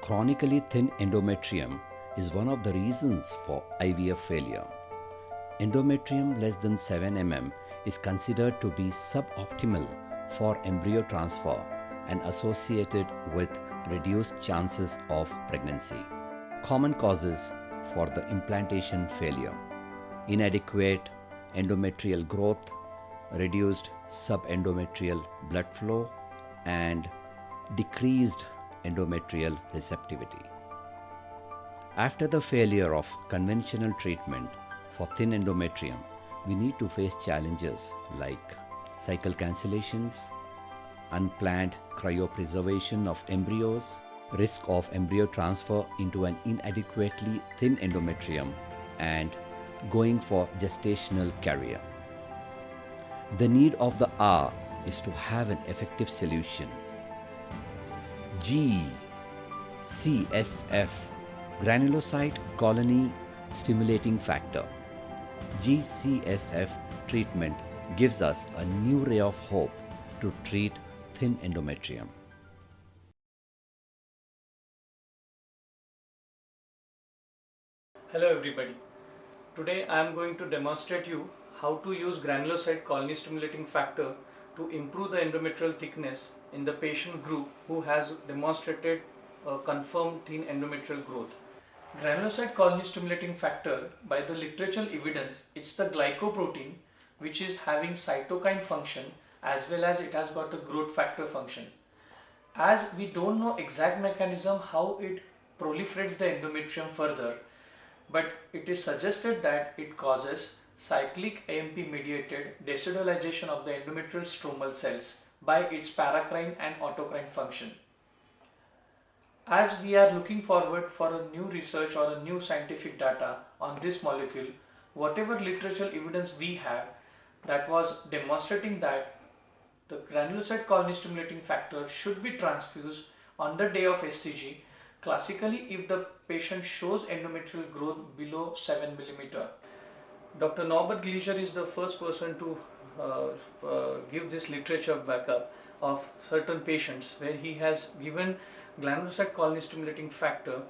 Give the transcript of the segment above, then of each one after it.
chronically thin endometrium is one of the reasons for IVF failure. Endometrium less than 7 mm is considered to be suboptimal for embryo transfer and associated with reduced chances of pregnancy. Common causes for the implantation failure: inadequate endometrial growth, reduced subendometrial blood flow, and decreased endometrial receptivity. After the failure of conventional treatment for thin endometrium, we need to face challenges like cycle cancellations, unplanned cryopreservation of embryos, risk of embryo transfer into an inadequately thin endometrium, and going for gestational carrier. The need of the hour is to have an effective solution. GCSF, granulocyte colony stimulating factor. GCSF treatment gives us a new ray of hope to treat thin endometrium. Hello everybody. Today I am going to demonstrate you how to use granulocyte colony stimulating factor to improve the endometrial thickness in the patient group who has demonstrated a confirmed thin endometrial growth. Granulocyte colony stimulating factor, by the literature evidence, it's the glycoprotein which is having cytokine function as well as it has got a growth factor function. As we don't know exact mechanism how it proliferates the endometrium further, but it is suggested that it causes cyclic AMP mediated decellularization of the endometrial stromal cells by its paracrine and autocrine function. As we are looking forward for a new research or a new scientific data on this molecule, whatever literature evidence we have that was demonstrating that the granulocyte colony stimulating factor should be transfused on the day of SCG, classically if the patient shows endometrial growth below 7 mm. Dr. Norbert Gleicher is the first person to give this literature backup of certain patients where he has given granulocyte colony stimulating factor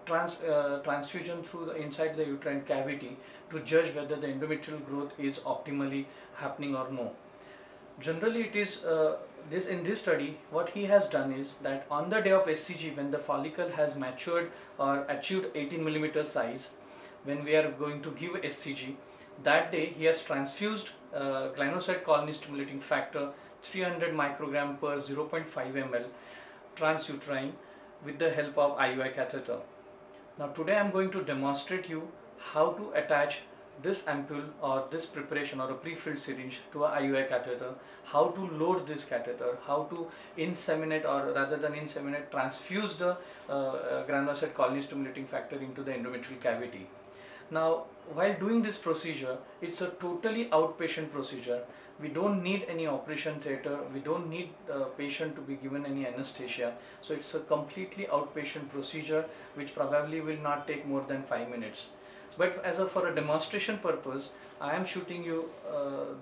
transfusion through the inside the uterine cavity to judge whether the endometrial growth is optimally happening or no. Generally it is in this study what he has done is that on the day of SCG, when the follicle has matured or achieved 18 mm size, when we are going to give SCG, that day he has transfused granulocyte colony stimulating factor 300 microgram per 0.5 ml transuterine with the help of IUI catheter. Now today I am going to demonstrate you how to attach this ampule or this preparation or a pre-filled syringe to a IUI catheter, how to load this catheter, how to inseminate, or rather than inseminate, transfuse the granulocyte colony stimulating factor into the endometrial cavity. Now while doing this procedure, it's a totally outpatient procedure. We don't need any operation theater, we don't need the patient to be given any anesthesia. So it's a completely outpatient procedure which probably will not take more than 5 minutes. But for a demonstration purpose, I am shooting you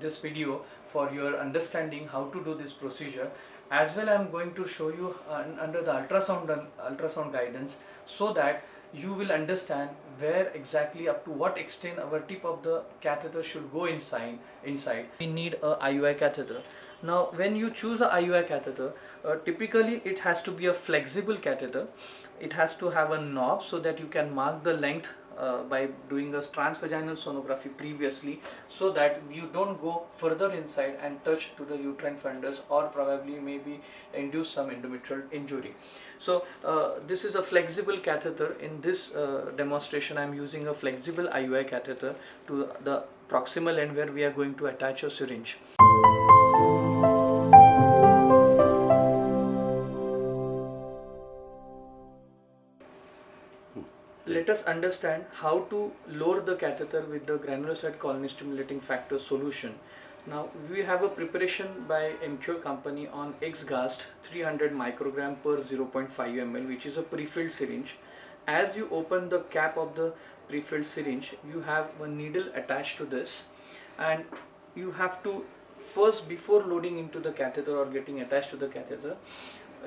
this video for your understanding how to do this procedure. As well, I am going to show you under the ultrasound guidance, so that you will understand where exactly, up to what extent our tip of the catheter should go inside. We need a IUI catheter. Now when you choose a IUI catheter, typically it has to be a flexible catheter. It has to have a knob so that you can mark the length by doing a transvaginal sonography previously, so that you don't go further inside and touch to the uterine fundus or probably maybe induce some endometrial injury. So this is a flexible catheter. In this demonstration I am using a flexible IUI catheter to the proximal end where we are going to attach a syringe. Let us understand how to load the catheter with the granulocyte colony stimulating factor solution. Now we have a preparation by Emcure company on X-Gast 300 microgram per 0.5 ml, which is a pre-filled syringe. As you open the cap of the pre-filled syringe, you have a needle attached to this, and you have to first, before loading into the catheter or getting attached to the catheter,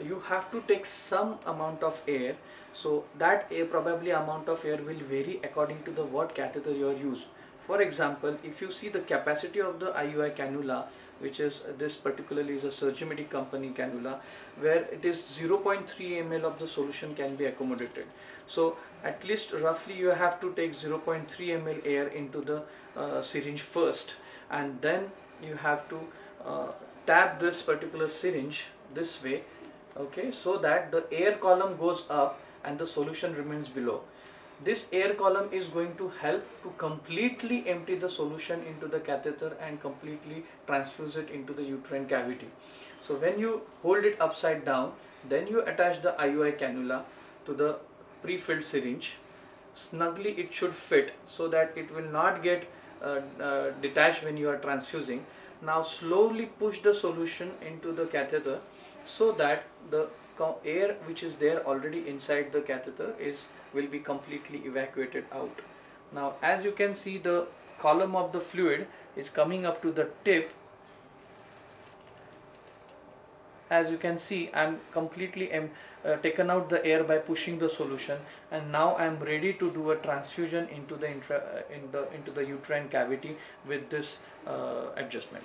you have to take some amount of air. So that air, probably amount of air will vary according to the what catheter you are used. For example, if you see the capacity of the IUI cannula, which is this particularly is a Surgimedic company cannula, where it is 0.3 ml of the solution can be accommodated. So at least roughly you have to take 0.3 ml air into the syringe first, and then you have to tap this particular syringe this way, okay, so that the air column goes up and the solution remains below. This air column is going to help to completely empty the solution into the catheter and completely transfuse it into the uterine cavity. So when you hold it upside down, then you attach the IUI cannula to the pre-filled syringe. Snugly it should fit so that it will not get detached when you are transfusing. Now slowly push the solution into the catheter so that the air which is there already inside the catheter will be completely evacuated out. Now as you can see, the column of the fluid is coming up to the tip. As you can see, I'm completely taken out the air by pushing the solution, and now I'm ready to do a transfusion into the into the uterine cavity with this adjustment.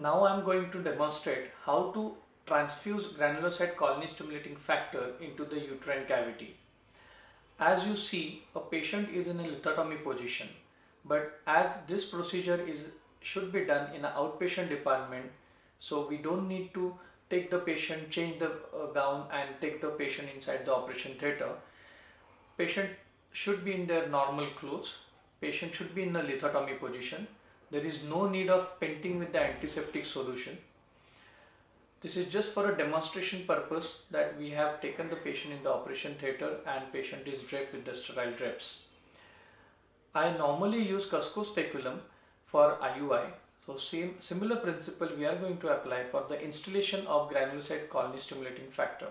Now I'm going to demonstrate how to transfuse granulocyte colony stimulating factor into the uterine cavity. As you see, a patient is in a lithotomy position, but as this procedure should be done in an outpatient department, so we don't need to take the patient, change the gown and take the patient inside the operation theatre. Patient should be in their normal clothes. Patient should be in a lithotomy position. There is no need of painting with the antiseptic solution. This is just for a demonstration purpose that we have taken the patient in the operation theatre and patient is draped with the sterile drapes. I normally use Cusco speculum for IUI. So similar principle we are going to apply for the installation of granulocyte colony stimulating factor.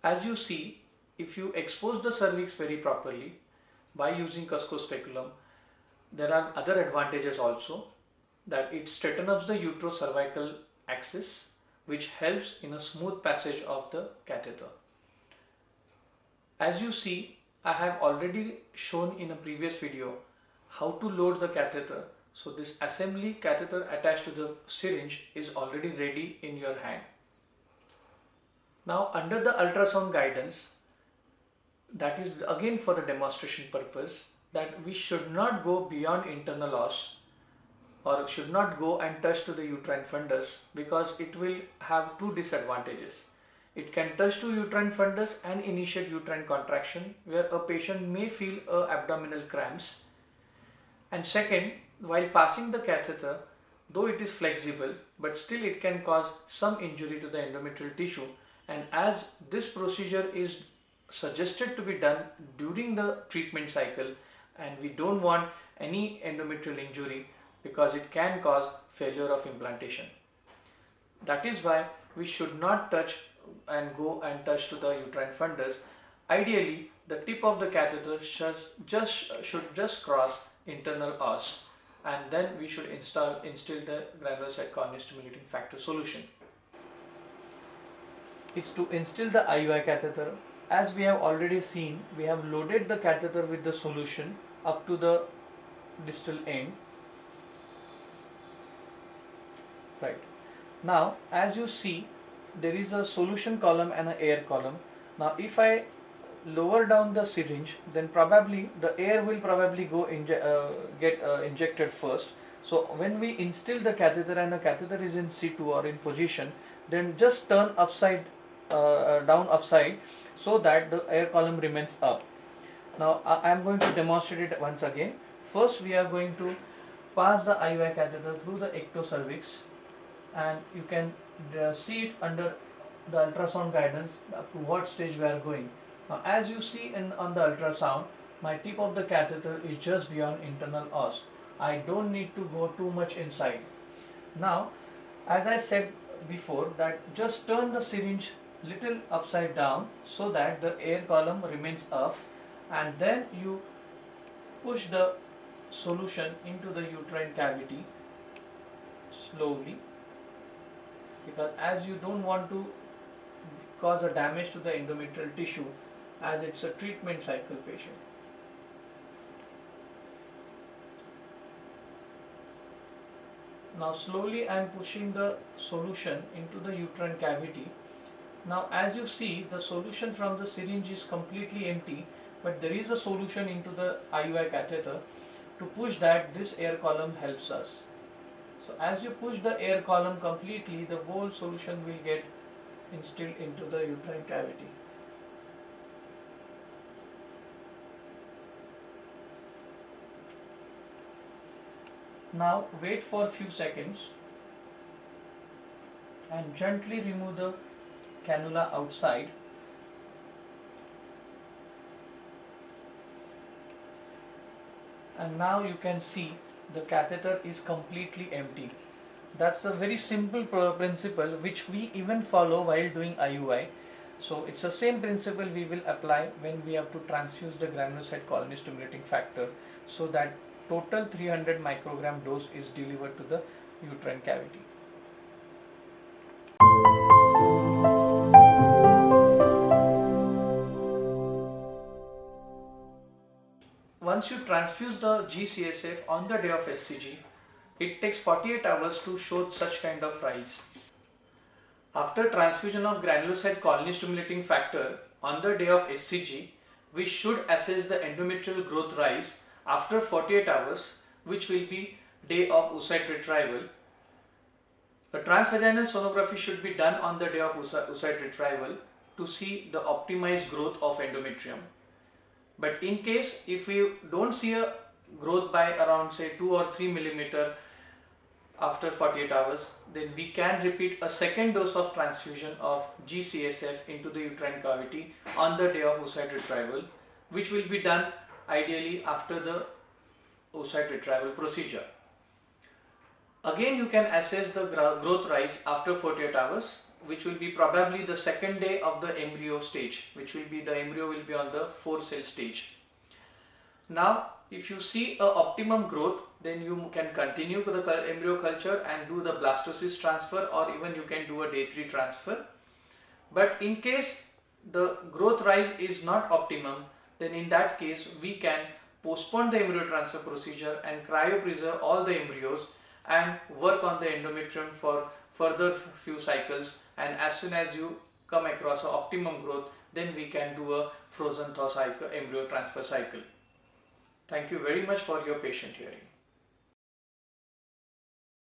As you see, if you expose the cervix very properly by using Cusco speculum, there are other advantages also, that it straightens up the uterocervical axis, which helps in a smooth passage of the catheter. As you see, I have already shown in a previous video how to load the catheter. So this assembly catheter attached to the syringe is already ready in your hand. Now under the ultrasound guidance, that is again for a demonstration purpose, that we should not go beyond internal os or should not go and touch to the uterine fundus, because it will have two disadvantages. It can touch to uterine fundus and initiate uterine contraction, where a patient may feel abdominal cramps. And second, while passing the catheter, though it is flexible, but still it can cause some injury to the endometrial tissue. And as this procedure is suggested to be done during the treatment cycle, and we don't want any endometrial injury because it can cause failure of implantation. That is why we should not touch and go and touch to the uterine fundus. Ideally, the tip of the catheter should just cross internal os, and then we should instill the granulocyte colony stimulating factor solution. Is to instill the IUI catheter. As we have already seen, we have loaded the catheter with the solution up to the distal end. Right. Now, as you see, there is a solution column and an air column. Now, if I lower down the syringe, then probably the air will probably go get injected first. So, when we instill the catheter and the catheter is in situ or in position, then just turn down upside, so that the air column remains up. Now I am going to demonstrate it once again. First, we are going to pass the IUI catheter through the ectocervix, and you can see it under the ultrasound guidance up to what stage we are going. Now, as you see on the ultrasound, my tip of the catheter is just beyond internal os. I don't need to go too much inside. Now, as I said before, that just turn the syringe little upside down so that the air column remains up, and then you push the solution into the uterine cavity slowly, because as you don't want to cause a damage to the endometrial tissue, as it's a treatment cycle patient. Now slowly I am pushing the solution into the uterine cavity. Now as you see, the solution from the syringe is completely empty, but there is a solution into the IUI catheter. To push that, this air column helps us. So as you push the air column completely, the whole solution will get instilled into the uterine cavity. Now wait for a few seconds and gently remove the cannula outside. And now you can see the catheter is completely empty. That's a very simple principle which we even follow while doing IUI. So it's the same principle we will apply when we have to transfuse the granulocyte colony stimulating factor, so that total 300 microgram dose is delivered to the uterine cavity. Once you transfuse the GCSF on the day of SCG, it takes 48 hours to show such kind of rise. After transfusion of granulocyte colony stimulating factor on the day of SCG, we should assess the endometrial growth rise after 48 hours, which will be day of oocyte retrieval. The transvaginal sonography should be done on the day of oocyte retrieval to see the optimized growth of endometrium. But in case if we don't see a growth by around say 2 or 3 millimeter after 48 hours, then we can repeat a second dose of transfusion of GCSF into the uterine cavity on the day of oocyte retrieval, which will be done ideally after the oocyte retrieval procedure. Again, you can assess the growth rise after 48 hours, which will be probably the second day of the embryo stage, which will be the embryo will be on the 4-cell stage. Now, if you see a optimum growth, then you can continue with the embryo culture and do the blastocyst transfer, or even you can do a day 3 transfer. But in case the growth rise is not optimum, then in that case we can postpone the embryo transfer procedure and cryopreserve all the embryos and work on the endometrium for further few cycles, and as soon as you come across an optimum growth, then we can do a frozen thaw cycle, embryo transfer cycle. Thank you very much for your patient hearing.